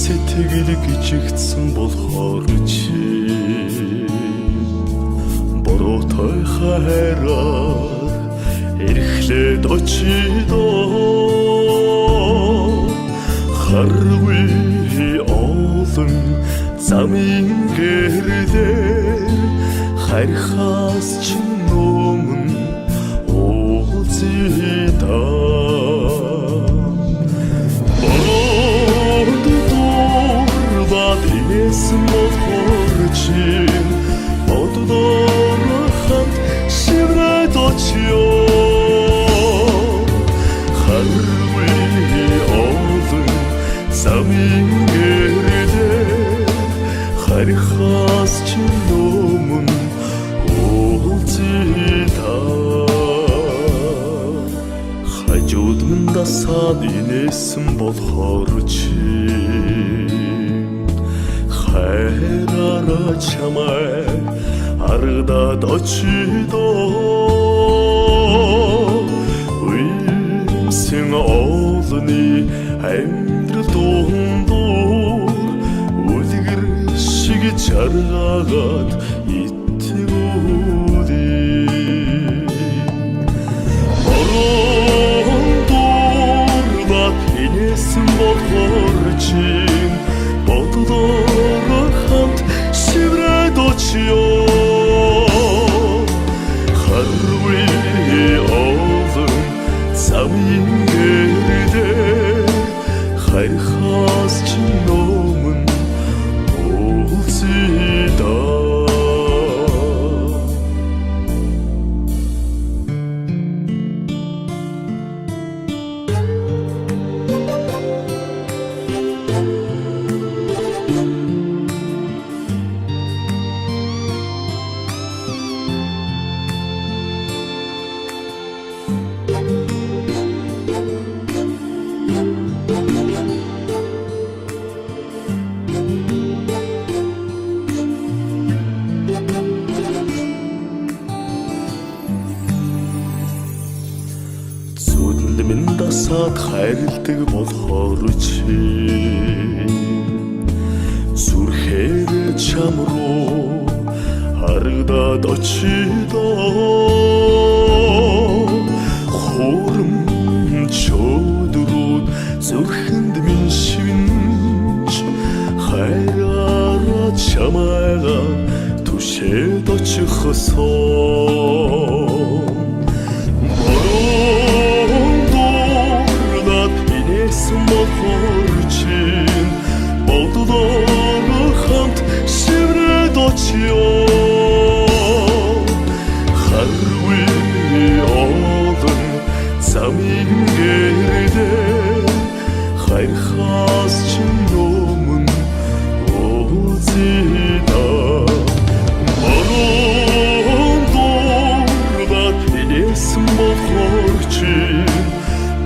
сэтгэл гжигдсэн болохоор чи буруутай хайраар эрхлээд очидоо харгүй олон замын гэрдээ харихаас ч өмнө уулзъя Эсэн болохоор чи боддоор хамт шиврээд очиё харгүй олон замын гэрдээ харихаас ч өмнө уулзъя хажууд минь дасаад инээсэн болохоор чи хайраараа чамай аргадаад очидоо үеийн олны амьдрал дундуур үлгэр шиг чаргаагаад итгэвүрээ борон дурбат инээсэн болохоор чи боддоор хамт шиврээд очиё харгүй олон замын гэрдээ харихаас ч өмнө уулзъя минь дасаад хайрладаг болохоор чи сүрхээр чам руу харагдаад очидоо хурам чөдрүүд зүрхэнд минь шивнж хайраараа чамайга түшээд очихсоо болохоор чи боддоор хамт шиврээд очиё харгүй олон замын гэрдээ харихаас ч өмнө уулзъя борон дурбат инээсэн болохоор чи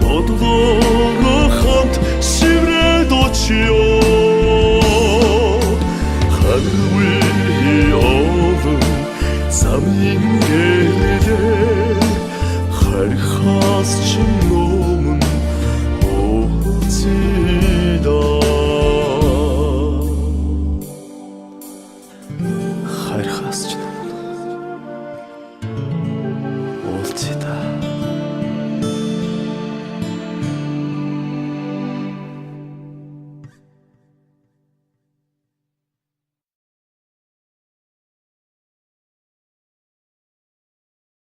боддоор хамт шиврээд очиё харгүй олон замын